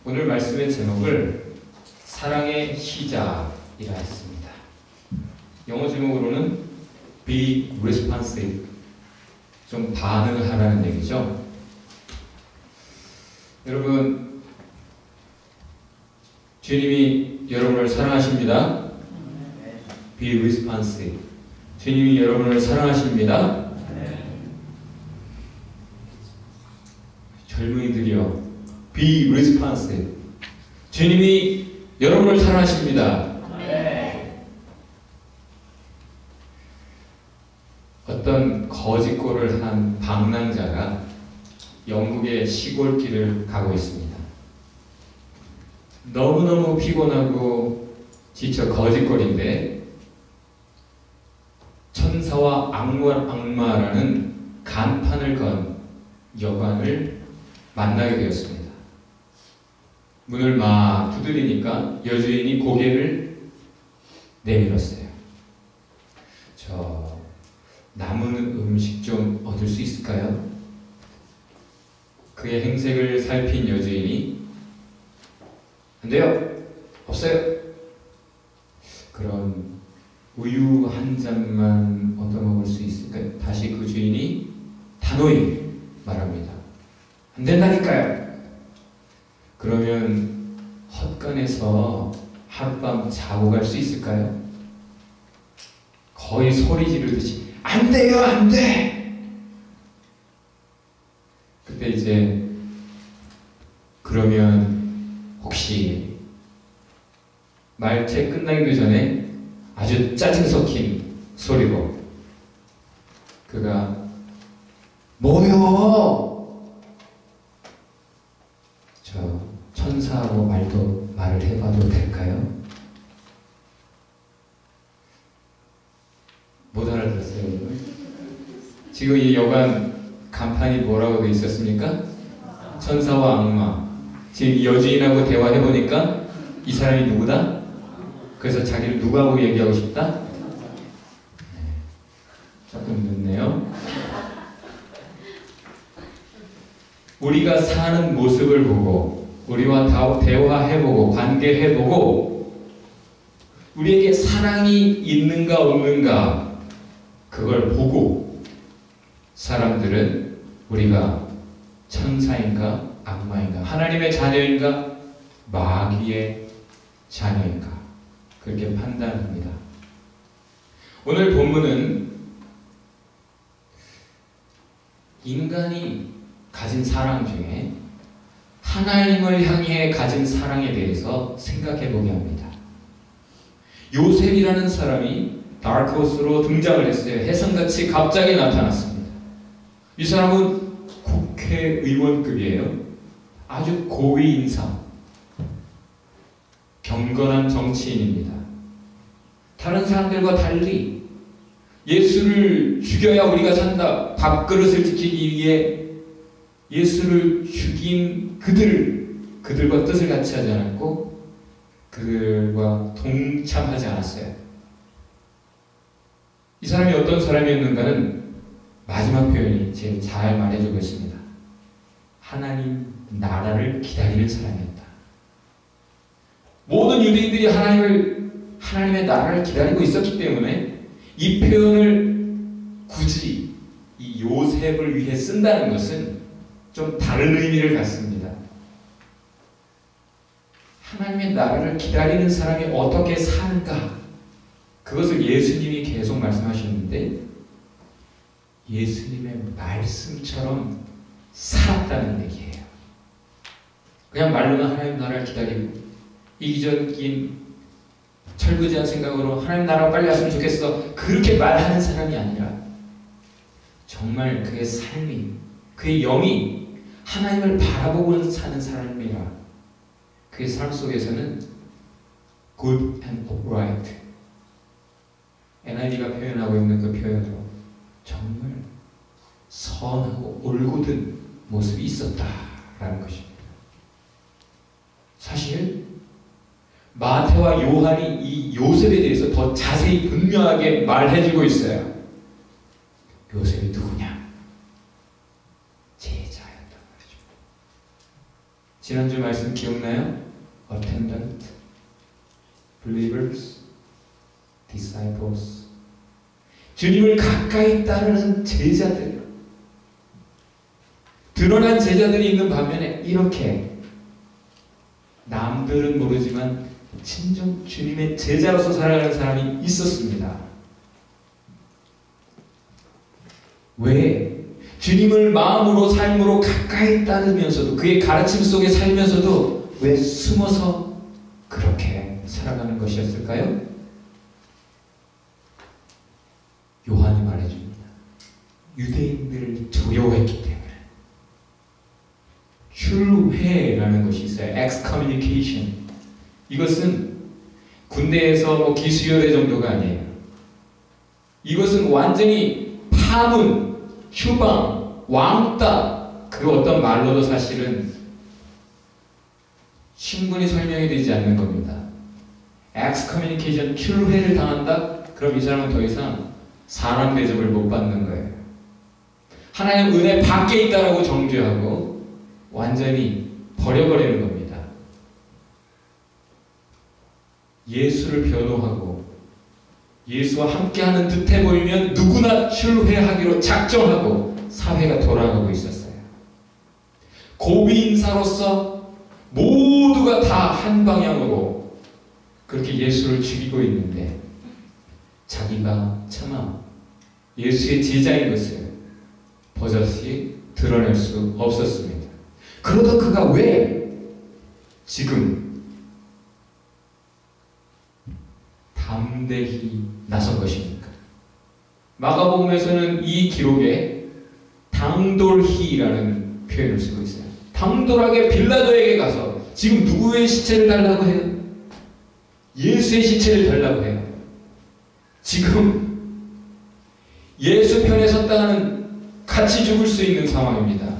오늘 말씀의 제목을 사랑의 시작이라 했습니다. 영어 제목으로는 Be responsive, 좀 반응하라는 얘기죠. 여러분, 주님이 여러분을 사랑하십니다. Be responsive. 주님이 여러분을 사랑하십니다. 젊은이들이요, Be responsive. 주님이 여러분을 사랑하십니다. 어떤 거짓골을 한 방랑자가 영국의 시골길을 가고 있습니다. 너무너무 피곤하고 지쳐 거짓골인데 천사와 악마라는 간판을 건 여관을 만나게 되었습니다. 문을 막 두드리니까 여주인이 고개를 내밀었어요. 저 남은 음식 좀 얻을 수 있을까요? 그의 행색을 살핀 여주인이 안 돼요. 없어요. 그럼 우유 한 잔만 얻어먹을 수 있을까요? 다시 그 주인이 단호히 말합니다. 안 된다니까요. 그러면 헛간에서 하룻밤 자고 갈 수 있을까요? 거의 소리 지르듯이 안 돼요, 안 돼! 그때 이제 그러면 혹시 말 채 끝나기도 전에 아주 짜증 섞인 소리로 그가 뭐요? 저 천사하고 말을 해봐도 될까요? 못 알아들었어요, 여러분? 지금 이 여관 간판이 뭐라고 되어 있었습니까? 천사와 악마. 지금 여주인하고 대화해보니까 이 사람이 누구다? 그래서 자기를 누구하고 얘기하고 싶다? 조금 늦네요. 우리가 사는 모습을 보고 우리와 대화해보고 관계해보고 우리에게 사랑이 있는가 없는가 그걸 보고 사람들은 우리가 천사인가 악마인가 하나님의 자녀인가 마귀의 자녀인가 그렇게 판단합니다. 오늘 본문은 인간이 가진 사랑 중에 하나님을 향해 가진 사랑에 대해서 생각해 보게 합니다. 요셉이라는 사람이 다크호스로 등장을 했어요. 혜성같이 갑자기 나타났습니다. 이 사람은 국회의원급이에요. 아주 고위 인사, 경건한 정치인입니다. 다른 사람들과 달리 예수를 죽여야 우리가 산다, 밥그릇을 지키기 위해 예수를 죽인 그들과 뜻을 같이 하지 않았고 그들과 동참하지 않았어요. 이 사람이 어떤 사람이었는가는 마지막 표현이 제일 잘 말해주고 있습니다. 하나님 나라를 기다리는 사람이었다. 모든 유대인들이 하나님의 나라를 기다리고 있었기 때문에 이 표현을 굳이 이 요셉을 위해 쓴다는 것은 좀 다른 의미를 갖습니다. 하나님의 나라를 기다리는 사람이 어떻게 사는가? 그것을 예수님이 계속 말씀하셨는데 예수님의 말씀처럼 살았다는 얘기예요. 그냥 말로는 하나님 나라를 기다리고 이기적인 철부지한 생각으로 하나님 나라가 빨리 왔으면 좋겠어 그렇게 말하는 사람이 아니라 정말 그의 삶이 그의 영이 하나님을 바라보고 사는 사람이라 그의 삶 속에서는 good and upright NIV가 표현하고 있는 그 표현으로 정말 선하고 올곧은 모습이 있었다라는 것입니다. 사실 마태와 요한이 이 요셉에 대해서 더 자세히 분명하게 말해주고 있어요. 요셉이 누구냐? 제자였단 말이죠. 지난주 말씀 기억나요? Attendant, believers, disciples. 주님을 가까이 따르는 제자들. 드러난 제자들이 있는 반면에 이렇게 남들은 모르지만 진정 주님의 제자로서 살아가는 사람이 있었습니다. 왜? 주님을 마음으로 삶으로 가까이 따르면서도 그의 가르침 속에 살면서도 왜 숨어서 그렇게 살아가는 것이었을까요? 요한이 말해줍니다. 유대인들을 두려워했기 때문에. 출회라는 것이 있어요. excommunication. 이것은 군대에서 기수여대 정도가 아니에요. 이것은 완전히 파문, 휴방, 왕따, 그 어떤 말로도 사실은 충분히 설명이 되지 않는 겁니다. excommunication, 출회를 당한다? 그럼 이 사람은 더 이상 사람 대접을 못 받는 거예요. 하나님 은혜 밖에 있다라고 정죄하고 완전히 버려버리는 겁니다. 예수를 변호하고 예수와 함께하는 듯해 보이면 누구나 출회하기로 작정하고 사회가 돌아가고 있었어요. 고위인사로서 모두가 다 한 방향으로 그렇게 예수를 죽이고 있는데 자기가 차마 예수의 제자인 것을 버젓이 드러낼 수 없었습니다. 그러다 그가 왜 지금 담대히 나선 것입니까? 마가복음에서는 이 기록에 당돌히라는 표현을 쓰고 있어요. 당돌하게 빌라도에게 가서 지금 누구의 시체를 달라고 해요? 예수의 시체를 달라고 해요. 지금 예수 편에 섰다가는 같이 죽을 수 있는 상황입니다.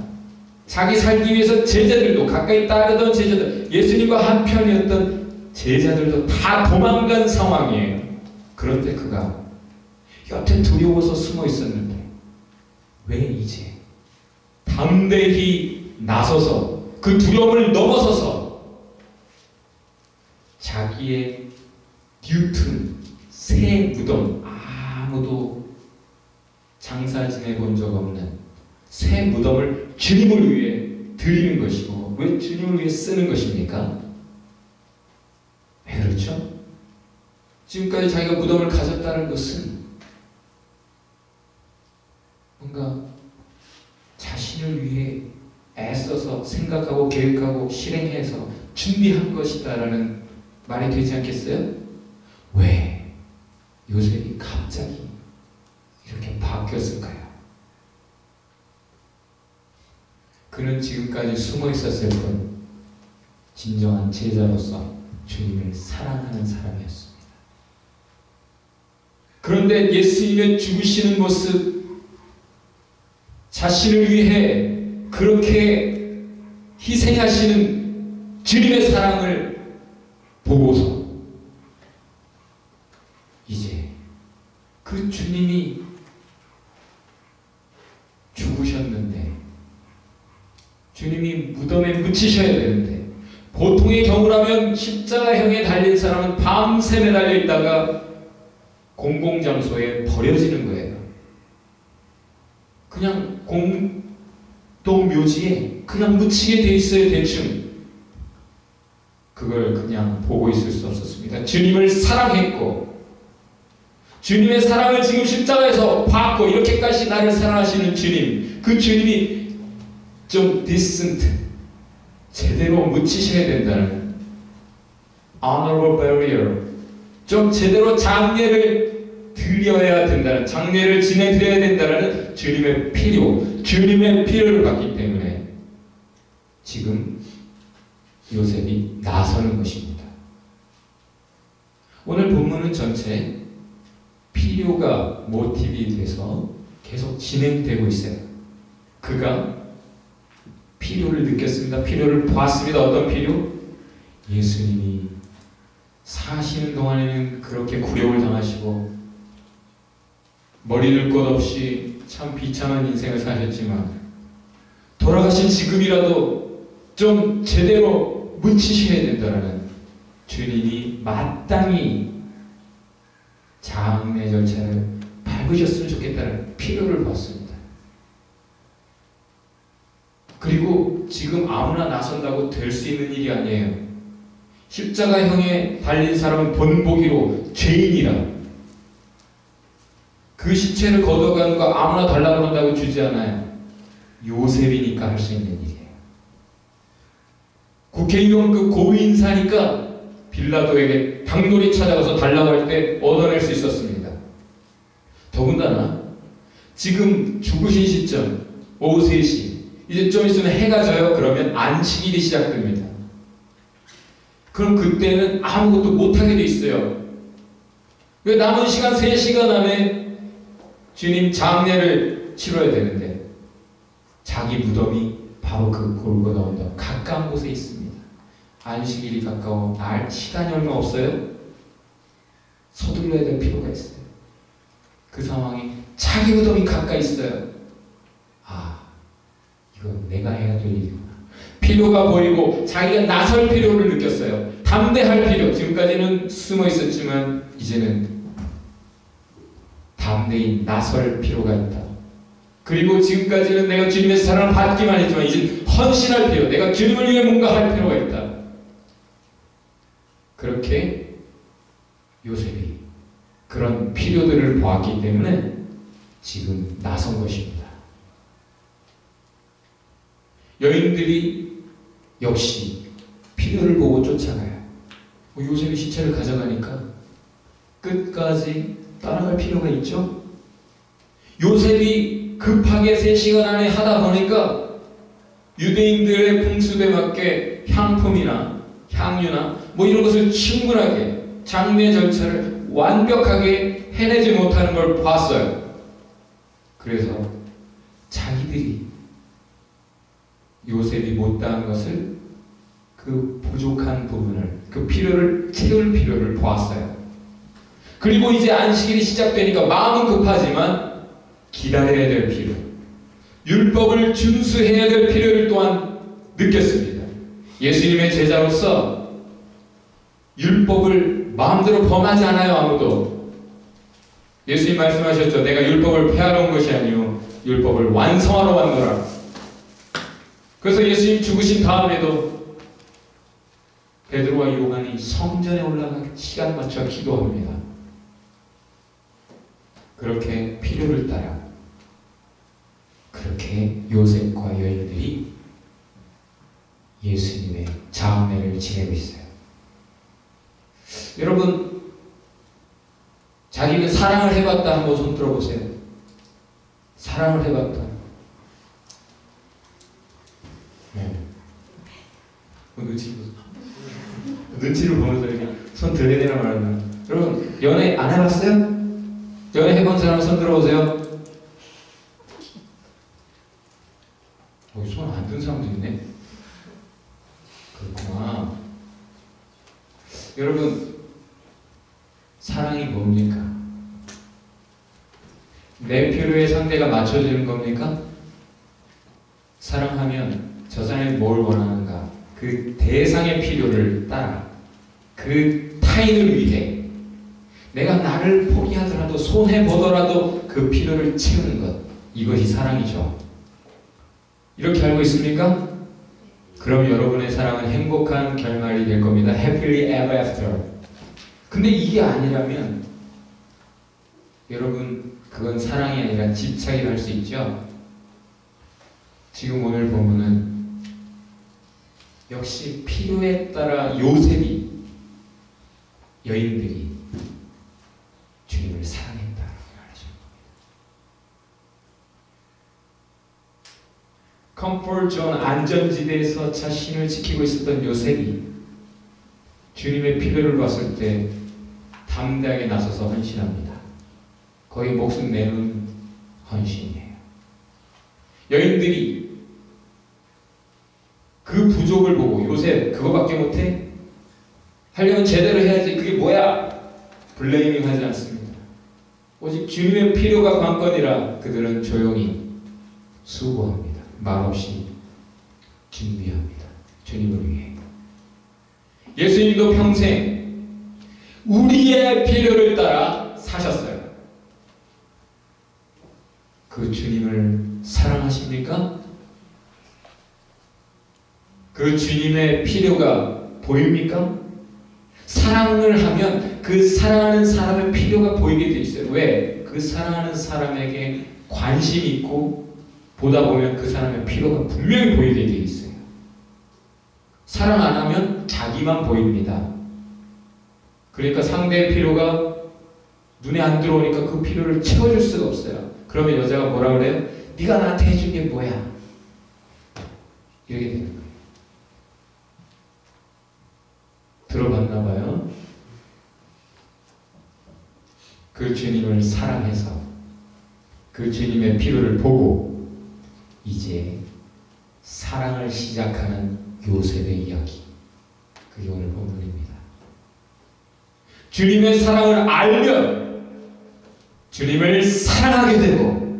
자기 살기 위해서 제자들도 가까이 따르던 제자들, 예수님과 한편이었던 제자들도 다 도망간 상황이에요. 그런데 그가 여태 두려워서 숨어 있었는데 왜 이제 담대히 나서서 그 두려움을 넘어서서 자기의 뉴튼 새 무덤, 아무도 장사 지내본 적 없는 새 무덤을 주님을 위해 드리는 것이고, 왜 주님을 위해 쓰는 것입니까? 왜 그렇죠? 지금까지 자기가 무덤을 가졌다는 것은 뭔가 자신을 위해 애써서 생각하고 계획하고 실행해서 준비한 것이다라는 말이 되지 않겠어요? 왜 요셉이 갑자기 이렇게 바뀌었을까요? 그는 지금까지 숨어 있었을 뿐 진정한 제자로서 주님을 사랑하는 사람이었습니다. 그런데 예수님의 죽으시는 모습, 자신을 위해 그렇게 희생하시는 주님의 사랑을 보고서 이제 그 주님이 죽으셨는데, 주님이 무덤에 묻히셔야 되는데, 보통의 경우라면 십자가형에 달린 사람은 밤새 매달려 있다가 공공장소에 버려지는 거예요. 그냥 공동묘지에 그냥 묻히게 돼 있어요. 대충 그걸 그냥 보고 있을 수 없었습니다. 주님을 사랑했고, 주님의 사랑을 지금 십자가에서 받고 이렇게까지 나를 사랑하시는 주님, 그 주님이 좀 decent, 제대로 묻히셔야 된다는, honorable burial, 좀 제대로 장례를 드려야 된다는, 장례를 지내드려야 된다는 주님의 필요, 주님의 필요를 받기 때문에 지금 요셉이 나서는 것입니다. 오늘 본문은 전체 필요가 모티브이 돼서 계속 진행되고 있어요. 그가 필요를 느꼈습니다. 필요를 보았습니다. 어떤 필요? 예수님이 사시는 동안에는 그렇게 굴욕을 당하시고 머리 들 것 없이 참 비참한 인생을 사셨지만 돌아가신 지금이라도 좀 제대로 묻히셔야 된다라는 주님이 마땅히 장례 절차를 밟으셨으면 좋겠다는 필요를 보았습니다. 그리고 지금 아무나 나선다고 될 수 있는 일이 아니에요. 십자가형에 달린 사람은 본보기로 죄인이라. 그 시체를 걷어가는 거 아무나 달라고 그런다고 주지 않아요. 요셉이니까 할 수 있는 일이에요. 국회의원 그 고위인사니까 빌라도에게 당돌이 찾아가서 달라고 할 때 얻어낼 수 있었습니다. 더군다나 지금 죽으신 시점 오후 3시, 이제 좀 있으면 해가 져요. 그러면 안식일이 시작됩니다. 그럼 그때는 아무것도 못하게 돼 있어요. 남은 시간 3시간 안에 주님 장례를 치러야 되는데 자기 무덤이 바로 그 골고다 언덕 가까운 곳에 있습니다. 안식일이 가까워 날 시간이 얼마 없어요. 서둘러야 될 필요가 있어요. 그 상황이 자기 무덤이 가까이 있어요. 아, 이건 내가 해야 될 일이구나. 필요가 보이고 자기가 나설 필요를 느꼈어요. 담대할 필요. 지금까지는 숨어 있었지만 이제는 담대히 나설 필요가 있다. 그리고 지금까지는 내가 주님의 사랑을 받기만 했지만 이제 헌신할 필요. 내가 주님을 위해 뭔가 할 필요가 있다. 그렇게 요셉이 그런 필요들을 보았기 때문에 지금 나선 것입니다. 여인들이 역시 필요를 보고 쫓아가요. 요셉이 시체를 가져가니까 끝까지 따라갈 필요가 있죠. 요셉이 급하게 3시간 안에 하다 보니까 유대인들의 풍습에 맞게 향품이나 향유나 뭐 이런 것을 충분하게 장례 절차를 완벽하게 해내지 못하는 걸 봤어요. 그래서 자기들이 요셉이 못다한 것을 그 부족한 부분을 그 필요를 채울 필요를 보았어요. 그리고 이제 안식일이 시작되니까 마음은 급하지만 기다려야 될 필요, 율법을 준수해야 될 필요를 또한 느꼈습니다. 예수님의 제자로서 율법을 마음대로 범하지 않아요. 아무도. 예수님 말씀하셨죠. 내가 율법을 폐하러 온 것이 아니요 율법을 완성하러 왔노라. 그래서 예수님 죽으신 다음에도 베드로와 요한이 성전에 올라가 시간 맞춰 기도합니다. 그렇게 필요를 따라 그렇게 요셉과 여인들이 예수님의 장례를 지내고 있어요. 여러분, 자기가 사랑을 해봤다 한번 손 들어보세요. 사랑을 해봤다. 네. 눈치를 보면서 이렇게 손 들어야 되나 말하나. 여러분, 연애 안 해봤어요? 연애 해본 사람 손 들어보세요. 손 안 든 사람도 있네. 그렇구나. 여러분, 사랑이 뭡니까? 내 필요에 상대가 맞춰주는 겁니까? 사랑하면 저 사람이 뭘 원하는가? 그 대상의 필요를 따라 그 타인을 위해 내가 나를 포기하더라도 손해보더라도 그 필요를 채우는 것, 이것이 사랑이죠. 이렇게 알고 있습니까? 그럼 여러분의 사랑은 행복한 결말이 될 겁니다. Happily ever after. 근데 이게 아니라면 여러분, 그건 사랑이 아니라 집착이라 할 수 있죠. 지금 오늘 본문은 역시 필요에 따라 요셉이, 여인들이 주님을 사랑했다라고 말하죠. 컴포트 존, 안전지대에서 자신을 지키고 있었던 요셉이 주님의 필요를 봤을 때 담대하게 나서서 헌신합니다. 거의 목숨 내놓은 헌신이에요. 여인들이 그 부족을 보고 요셉 그거밖에 못해? 하려면 제대로 해야지. 그게 뭐야? 블레이밍 하지 않습니다. 오직 주님의 필요가 관건이라 그들은 조용히 수고합니다. 말없이 준비합니다. 주님도 평생 우리의 필요를 따라 사셨어요. 그 주님을 사랑하십니까? 그 주님의 필요가 보입니까? 사랑을 하면 그 사랑하는 사람의 필요가 보이게 돼 있어요. 왜? 그 사랑하는 사람에게 관심이 있고 보다 보면 그 사람의 필요가 분명히 보이게 돼 있어요. 사랑 안 하면 자기만 보입니다. 그러니까 상대의 필요가 눈에 안 들어오니까 그 필요를 채워줄 수가 없어요. 그러면 여자가 뭐라 그래요? 네가 나한테 해준 게 뭐야? 이렇게 되는 거예요. 들어봤나 봐요. 그 주님을 사랑해서 그 주님의 필요를 보고 이제 사랑을 시작하는 요셉의 이야기. 그게 오늘 본문입니다. 주님의 사랑을 알면 주님을 사랑하게 되고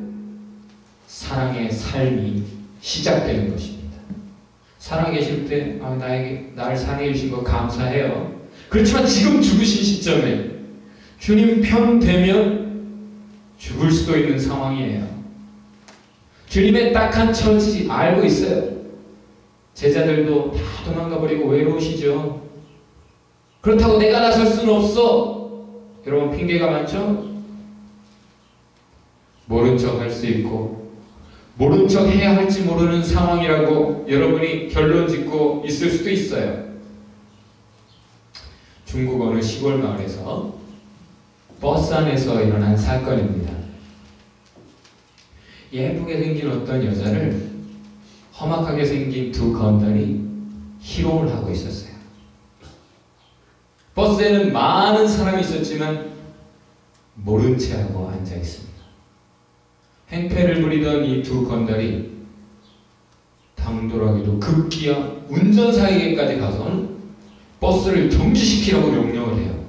사랑의 삶이 시작되는 것입니다. 살아계실 때 나를 사랑해 주신 거 감사해요. 그렇지만 지금 죽으신 시점에 주님 편 되면 죽을 수도 있는 상황이에요. 주님의 딱한 처지 알고 있어요. 제자들도 다 도망가 버리고 외로우시죠. 그렇다고 내가 나설 수는 없어. 여러분 핑계가 많죠? 모른 척 할 수 있고 모른 척 해야 할지 모르는 상황이라고 여러분이 결론 짓고 있을 수도 있어요. 중국 어느 시골 마을에서 버스 안에서 일어난 사건입니다. 예쁘게 생긴 어떤 여자를 험악하게 생긴 두 건달이 희롱을 하고 있었어요. 버스에는 많은 사람이 있었지만 모른 채 하고 앉아 있습니다. 행패를 부리던 이 두 건달이 당돌하게도 급기야 운전사에게까지 가서는 버스를 정지시키라고 명령을 해요.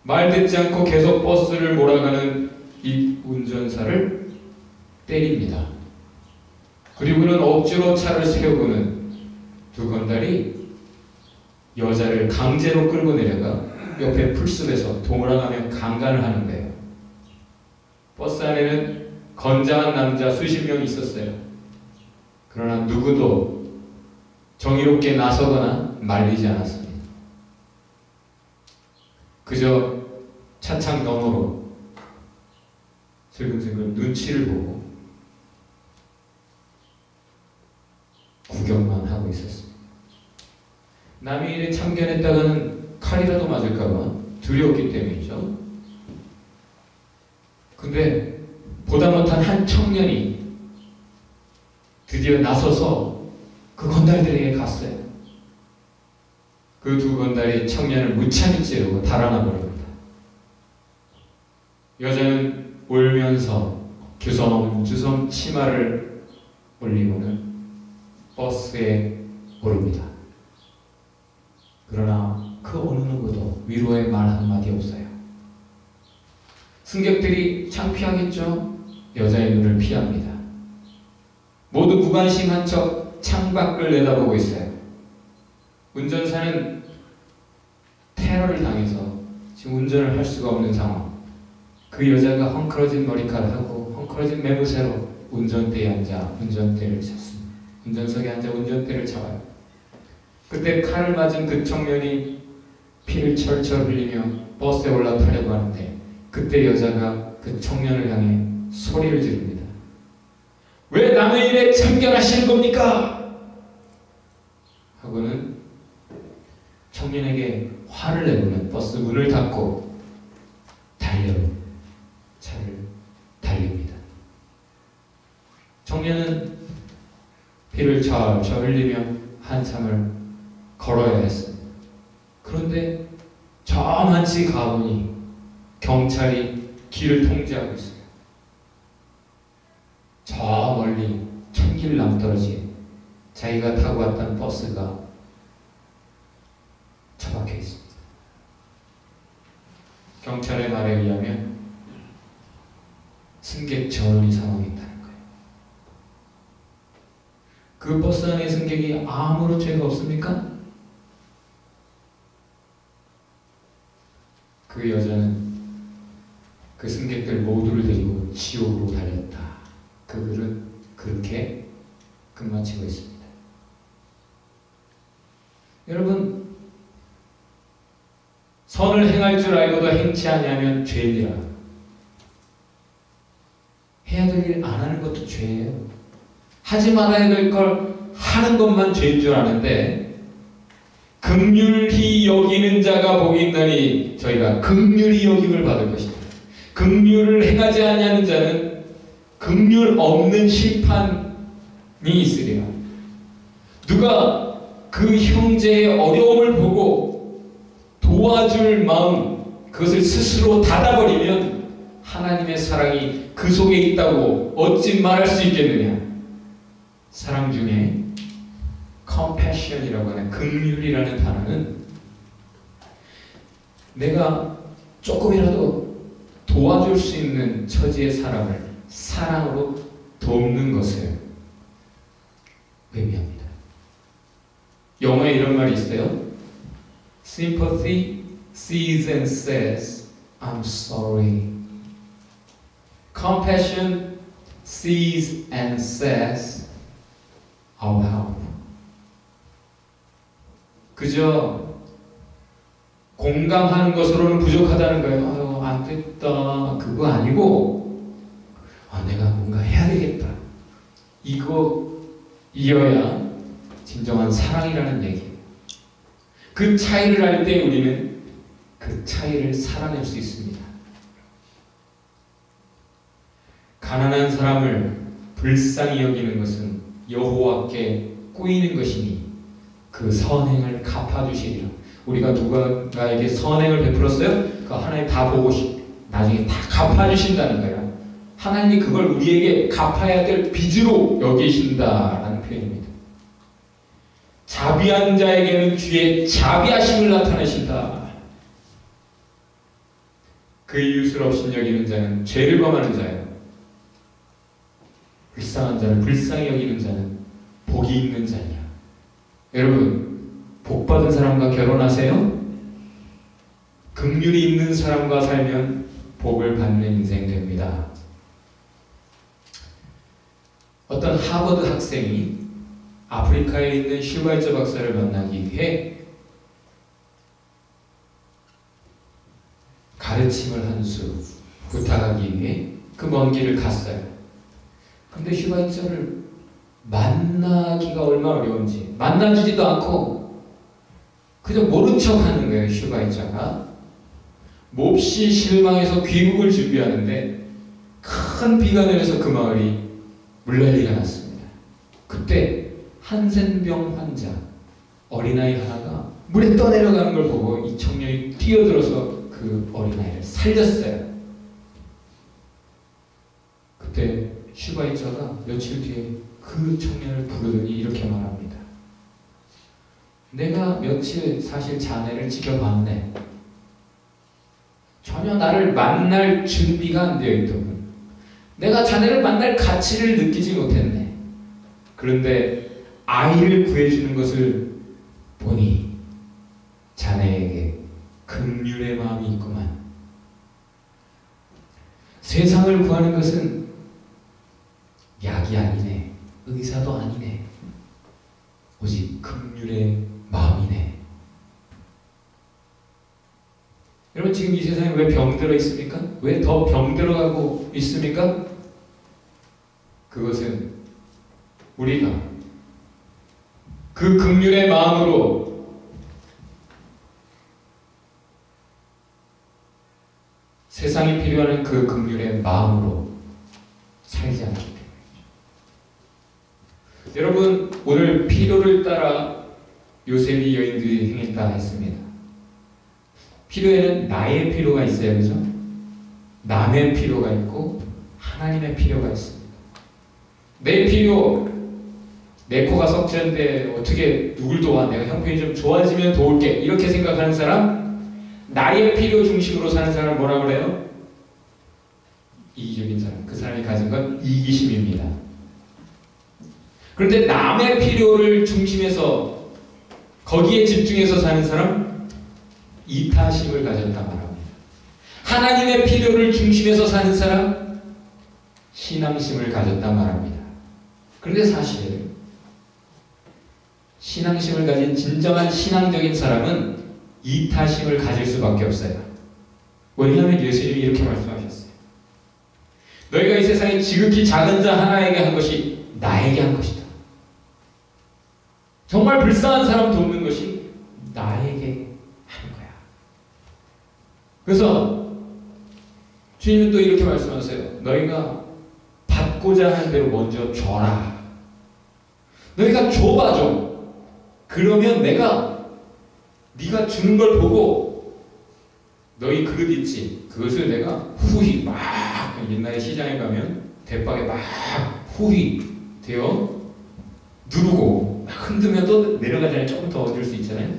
말 듣지 않고 계속 버스를 몰아가는 이 운전사를 때립니다. 그리고는 억지로 차를 세우고는 두 건달이 여자를 강제로 끌고 내려가 옆에 풀숲에서 돌아가며 강간을 하는 거예요. 버스 안에는 건장한 남자 수십 명 있었어요. 그러나 누구도 정의롭게 나서거나 말리지 않았습니다. 그저 차창 너머로 슬금슬금 눈치를 보고 구경만 하고 있었습니다. 남의 일에 참견했다가는 칼이라도 맞을까봐 두려웠기 때문이죠. 근데 보다 못한 한 청년이 드디어 나서서 그 건달들에게 갔어요. 그 두 건달이 청년을 무참히 찌르고 달아나 버립니다. 여자는 울면서 주섬주섬 치마를 올리고는 버스에 오릅니다. 그러나 그 어느 누구도 위로의 말 한마디 없어요. 승객들이 창피하겠죠? 여자의 눈을 피합니다. 모두 무관심한 척 창밖을 내다보고 있어요. 운전사는 테러를 당해서 지금 운전을 할 수가 없는 상황. 그 여자가 헝클어진 머리카락하고 헝클어진 매무새로 운전대에 앉아 운전대를 잡습니다. 운전석에 앉아 운전대를 잡아요. 그때 칼을 맞은 그 청년이 피를 철철 흘리며 버스에 올라타려고 하는데 그때 여자가 그 청년을 향해 소리를 지릅니다. 왜 남의 일에 참견하시는 겁니까? 하고는 청년에게 화를 내고는 버스 문을 닫고 차를 달립니다. 청년은 피를 철철 흘리며 한참을 걸어야 했습니다. 그런데 저만치 가보니 경찰이 길을 통제하고 있어요. 저 멀리 1000길 남떨어진 자기가 타고 왔던 버스가 처박혀 있습니다. 경찰의 말에 의하면 승객 전원이 사망했다는 거예요. 그 버스 안에 승객이 아무런 죄가 없습니까? 그 여자는 그 승객들 모두를 데리고 지옥으로 달렸다. 그 글은 그렇게 끝마치고 있습니다. 여러분, 선을 행할 줄 알고도 행치 아니하면 죄니라. 해야 될 일 안 하는 것도 죄예요. 하지 말아야 될 걸 하는 것만 죄인 줄 아는데, 긍휼히 여기는 자가 복이 있나니 저희가 긍휼히 여김을 받을 것이다. 긍휼을 행하지 아니하는 자는 긍휼 없는 심판이 있으리라. 누가 그 형제의 어려움을 보고 도와줄 마음, 그것을 스스로 닫아버리면 하나님의 사랑이 그 속에 있다고 어찌 말할 수 있겠느냐. 사랑 중에 compassion이라고 하는 긍휼이라는 단어는 내가 조금이라도 도와줄 수 있는 처지의 사람을 사랑으로 돕는 것을 의미합니다. 영어에 이런 말이 있어요. Sympathy sees and says, I'm sorry. Compassion sees and says, I'll help. 그저 공감하는 것으로는 부족하다는 거예요. 아유, 안 됐다. 그거 아니고, 내가 뭔가 해야 되겠다. 이어야 진정한 사랑이라는 얘기예요. 그 차이를 알 때 우리는 그 차이를 살아낼 수 있습니다. 가난한 사람을 불쌍히 여기는 것은 여호와께 꾸이는 것이니 그 선행을 갚아주시리라. 우리가 누군가에게 선행을 베풀었어요? 그 하나님 다 보고 나중에 다 갚아주신다는 거예요. 하나님이 그걸 우리에게 갚아야 될 빚으로 여기신다라는 표현입니다. 자비한 자에게는 주의 자비하심을 나타내신다. 그 이웃을 업신여기는 자는 죄를 범하는 자예요. 불쌍한 자를 불쌍히 여기는 자는 복이 있는 자냐. 여러분, 복받은 사람과 결혼하세요? 긍휼이 있는 사람과 살면 복을 받는 인생 됩니다. 어떤 하버드 학생이 아프리카에 있는 슈발처 박사를 만나기 위해 가르침을 한 수 부탁하기 위해 그 먼 길을 갔어요. 근데 슈발처를 만나기가 얼마나 어려운지 만나주지도 않고 그저 모른 척 하는 거예요. 슈발처가 몹시 실망해서 귀국을 준비하는데 큰 비가 내려서 그 마을이 물난리가 났습니다. 그때 한센병 환자 어린아이 하나가 물에 떠내려가는 걸 보고 이 청년이 뛰어들어서 그 어린아이를 살렸어요. 그때 슈바이처가 며칠 뒤에 그 청년을 부르더니 이렇게 말합니다. 내가 며칠 사실 자네를 지켜봤네. 전혀 나를 만날 준비가 안 되어 있더군. 내가 자네를 만날 가치를 느끼지 못했네. 그런데 아이를 구해주는 것을 보니 자네에게 긍휼의 마음이 있구만. 세상을 구하는 것은 약이 아니네. 의사도 아니네. 오직 긍휼의 마음이네. 여러분, 지금 이 세상에 왜 병들어 있습니까? 왜 더 병들어가고 있습니까? 그것은 우리가 그 긍휼의 마음으로 세상이 필요한 그 긍휼의 마음으로 살지 않기 때문이죠. 여러분, 오늘 필요를 따라 요셉이 여인들이 행했다 했습니다. 필요에는 나의 필요가 있어요. 그죠? 남의 필요가 있고 하나님의 필요가 있습니다. 내 필요, 내 코가 썩지는데 어떻게 누굴 도와? 내가 형편이 좀 좋아지면 도울게. 이렇게 생각하는 사람, 나의 필요 중심으로 사는 사람 뭐라고 그래요? 이기적인 사람. 그 사람이 가진 건 이기심입니다. 그런데 남의 필요를 중심해서 거기에 집중해서 사는 사람, 이타심을 가졌다 말합니다. 하나님의 필요를 중심에서 사는 사람, 신앙심을 가졌다 말합니다. 그런데 사실 신앙심을 가진 진정한 신앙적인 사람은 이타심을 가질 수밖에 없어요. 왜냐하면 예수님이 이렇게 말씀하셨어요. 너희가 이 세상에 지극히 작은 자 하나에게 한 것이 나에게 한 것이다. 정말 불쌍한 사람 돕는 것이 나에게 하는 거야. 그래서 주님은 또 이렇게 말씀하세요. 너희가 받고자 하는 대로 먼저 줘라. 너희가 줘봐 좀. 그러면 내가 네가 주는 걸 보고 너희 그릇 있지? 그것을 내가 후히 막 옛날에 시장에 가면 대박에 막 후히 되어 누르고 막 흔들면 또 내려가잖아요. 조금 더 얻을 수 있잖아요.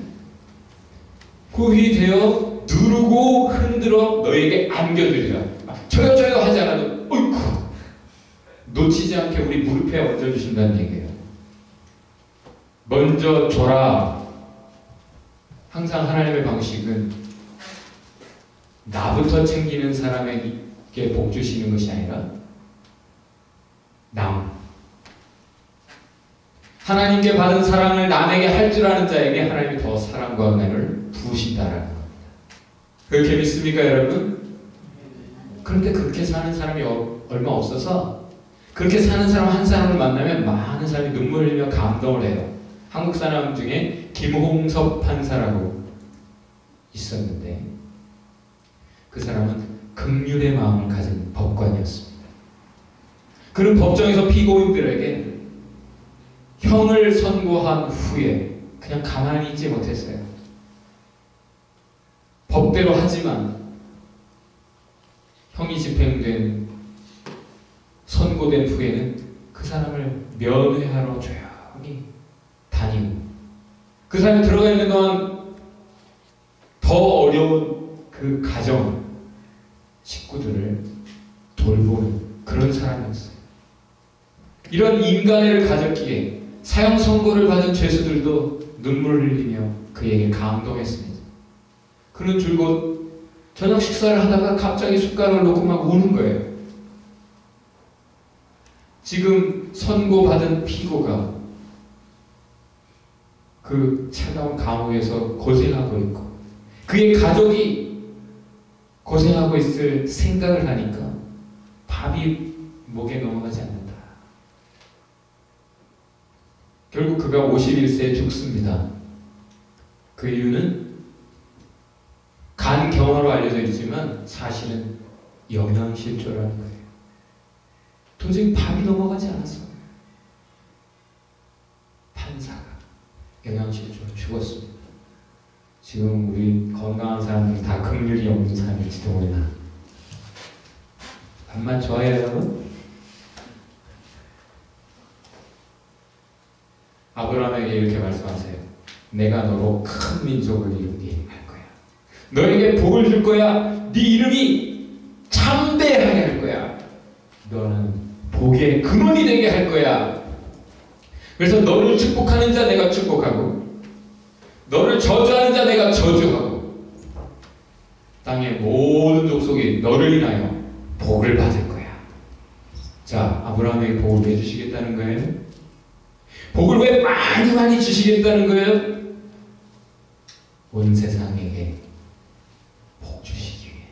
후히 되어 누르고 흔들어 너에게 안겨주리라. 저요 저요 하지 않아도 어이쿠 놓치지 않게 우리 무릎에 얹어주신다는 얘기예요. 먼저 줘라. 항상 하나님의 방식은 나부터 챙기는 사람에게 복 주시는 것이 아니라 하나님께 받은 사랑을 남에게 할 줄 아는 자에게 하나님이 더 사랑과 은혜를 부으신다라는 겁니다. 그렇게 믿습니까 여러분? 그런데 그렇게 사는 사람이 얼마 없어서 그렇게 사는 사람 한 사람을 만나면 많은 사람이 눈물을 흘리며 감동을 해요. 한국 사람 중에 김홍섭 판사라고 있었는데 그 사람은 긍휼의 마음을 가진 법관이었습니다. 그는 법정에서 피고인들에게 형을 선고한 후에 그냥 가만히 있지 못했어요. 법대로 하지만 형이 집행된 선고된 후에는 그 사람을 면회하러 조용히 다니고 그 사람이 들어가 있는 동안 더 어려운 그 가정 식구들을 돌보는 그런 사람이었어요. 이런 인간애를 가졌기에 사형 선고를 받은 죄수들도 눈물을 흘리며 그에게 감동했습니다. 그는 줄곧 저녁 식사를 하다가 갑자기 숟가락을 놓고 막 우는 거예요. 지금 선고받은 피고가 그 차가운 감옥에서 고생하고 있고 그의 가족이 고생하고 있을 생각을 하니까 밥이 목에 넘어가지 않는다. 결국 그가 51세에 죽습니다. 그 이유는 간경화로 알려져 있지만 사실은 영양실조라는 거예요. 도저히 밥이 넘어가지 않았어. 판사가 영양실조로 죽었습니다. 지금 우리 건강한 사람들 다 긍휼이 없는 사람일지도 몰라. 밥만 좋아해요 여러분? 아브라함에게 이렇게 말씀하세요. 내가 너로 큰 민족을 이루게 할 거야. 너에게 복을 줄 거야. 네 이름이 참대하게 할 거야. 너는 복의 근원이 되게 할 거야. 그래서 너를 축복하는 자 내가 축복하고 너를 저주하는 자 내가 저주하고 땅의 모든 족속이 너를 인하여 복을 받을 거야. 자, 아브라함에게 복을 왜 주시겠다는 거예요? 복을 왜 많이 주시겠다는 거예요? 온 세상에게 복 주시기 위해.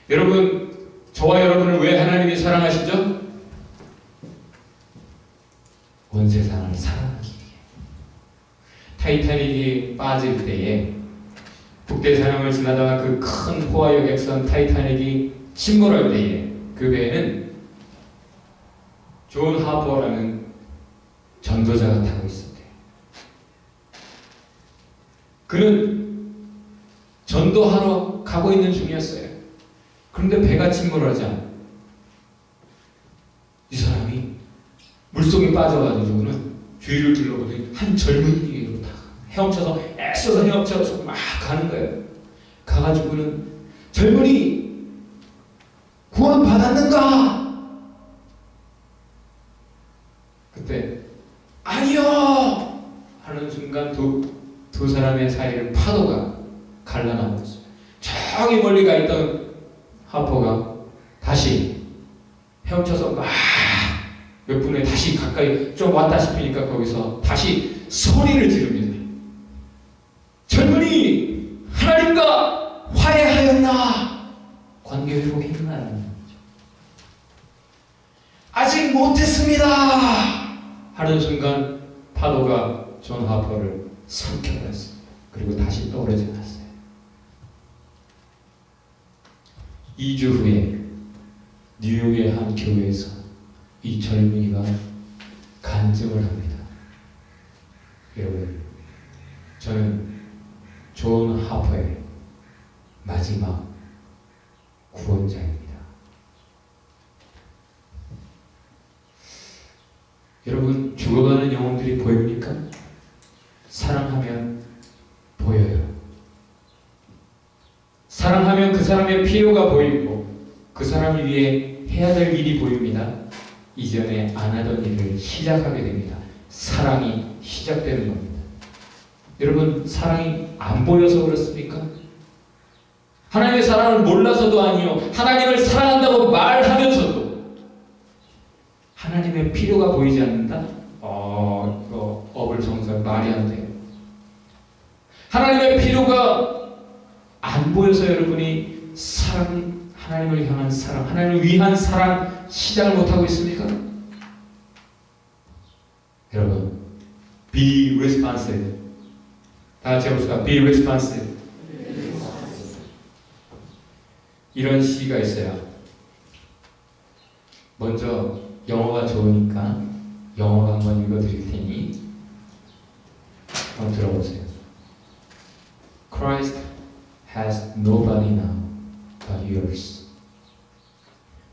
여러분, 저와 여러분을 왜 하나님이 사랑하시죠? 온 세상을 사랑하기 위해. 타이타닉이 빠질 때에 북대서양을 지나다가 그 큰 포화 여객선 타이타닉이 침몰할 때에 그 배에는 존 하퍼라는 전도자가 타고 있었대요. 그는 전도하러 가고 있는 중이었어요. 그런데 배가 침몰하자 이 사람이 물속에 빠져가지고는 주위를 둘러보더니 한 젊은이로 다 헤엄쳐서 애써서 헤엄쳐서 막 가는 거예요. 가가지고는 젊은이 구원 받았는가? 그때 아니요! 하는 순간 두 사람의 사이를 파도가 갈라놓았어요. 저기 멀리 가 있던 하퍼가 다시 헤엄쳐서 막 몇 분에 다시 가까이 좀 왔다 싶으니까 거기서 다시 소리를 지릅니다. 젊은이, 하나님과 화해하였나? 관계 회복했나라는 거죠. 아직 못했습니다 하는 순간 파도가 존 하퍼를 삼켜버렸습니다. 그리고 다시 떠오르지 않았어요. 2주 후에 뉴욕의 한 교회에서 이 젊은이가 간증을 합니다. 여러분, 저는 존 하퍼의 마지막 구원자입니다. 여러분, 죽어가는 영혼들이 보입니까? 사랑하면 보여요. 사랑하면 그 사람의 필요가 보이고 그 사람을 위해 해야 될 일이 보입니다. 이전에 안 하던 일을 시작하게 됩니다. 사랑이 시작되는 겁니다. 여러분, 사랑이 안 보여서 그렇습니까? 하나님의 사랑을 몰라서도 아니요, 하나님을 사랑한다고 말하면서도 하나님의 필요가 보이지 않는다? 이거 어불성설 말이 안 돼요. 하나님의 필요가 안 보여서 여러분이 하나님을 향한 사랑, 하나님을 위한 사랑 시작을 못하고 있습니까? 여러분, be responsive. 다 같이 해봅시다. be responsive. 이런 시가 있어요. 먼저 영어가 좋으니까 영어로 한번 읽어드릴 테니 한번 들어보세요. Christ has no body now but yours.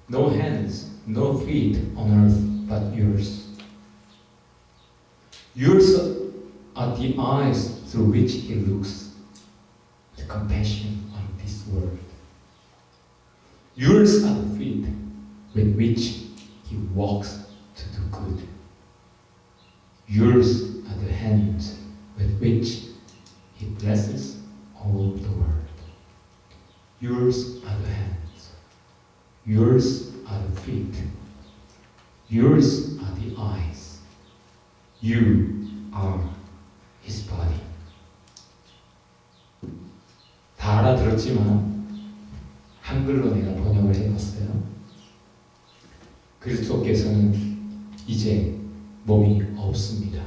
No hands, no feet on earth but yours. Yours are the eyes through which he looks with compassion on this world. Yours are the feet with which he walks to do good. Yours are the hands with which he blesses all the world. Yours are the hands. Yours are the feet. Yours are the eyes. You are his body. 다 알아들었지만 한글로 내가 번역을 해봤어요. 그리스도께서는 이제 몸이 없습니다.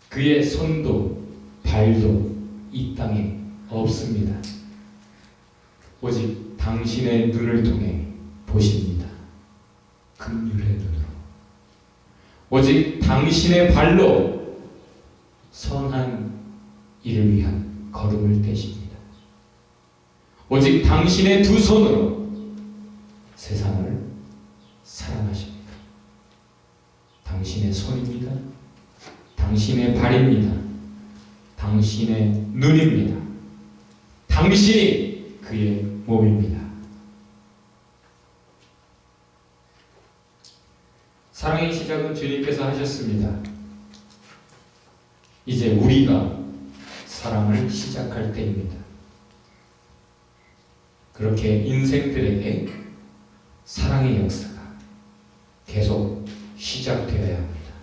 그의 손도 발도 이 땅에 없습니다. 오직 당신의 눈을 통해 보십니다. 긍휼의 눈으로. 오직 당신의 발로 선한 일을 위한 걸음을 떼십니다. 오직 당신의 두 손으로 세상을 사랑하십니다. 당신의 손입니다. 당신의 발입니다. 당신의 눈입니다. 당신이 그의 몸입니다. 사랑의 시작은 주님께서 하셨습니다. 이제 우리가 사랑을 시작할 때입니다. 그렇게 인생들에게 사랑의 역사가 계속 시작되어야 합니다.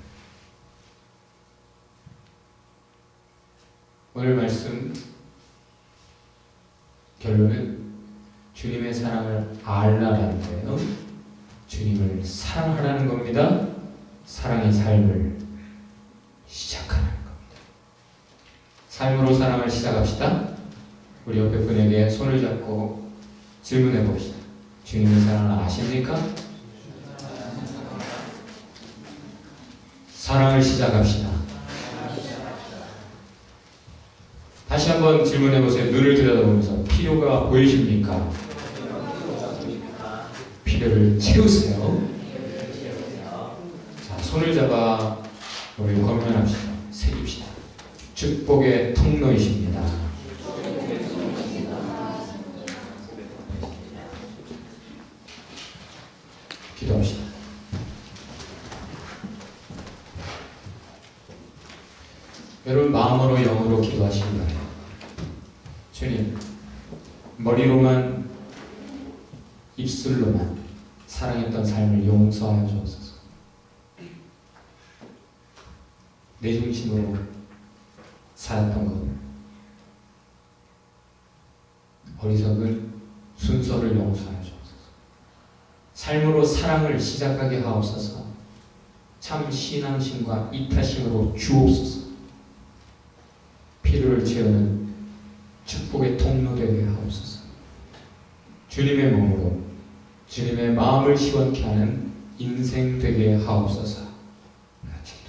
오늘 말씀 결론은 주님의 사랑을 알라라는 거예요. 주님을 사랑하라는 겁니다. 사랑의 삶을 시작하는 겁니다. 삶으로 사랑을 시작합시다. 우리 옆에 분에게 손을 잡고 질문해 봅시다. 주님의 사랑을 아십니까? 사랑을 시작합시다. 다시 한번 질문해 보세요. 눈을 들여다보면서 필요가 보이십니까? 필요를 채우세요. 자, 손을 잡아 우리 권면합시다. 새깁시다. 축복의 통로이십니다. 기도합시다. 여러분 마음으로 영으로 기도하시기 바랍니다. 주님, 머리로만 입술로만 사랑했던 삶을 용서하여 주옵소서. 내 중심으로 살았던 것, 어리석은 순서를 용서하여 주옵소서. 삶으로 사랑을 시작하게 하옵소서. 참 신앙심과 이타심으로 주옵소서. 필요를 채우는 축복의 통로 되게 하옵소서. 주님의 몸으로 주님의 마음을 시원케 하는 인생 되게 하옵소서. 같이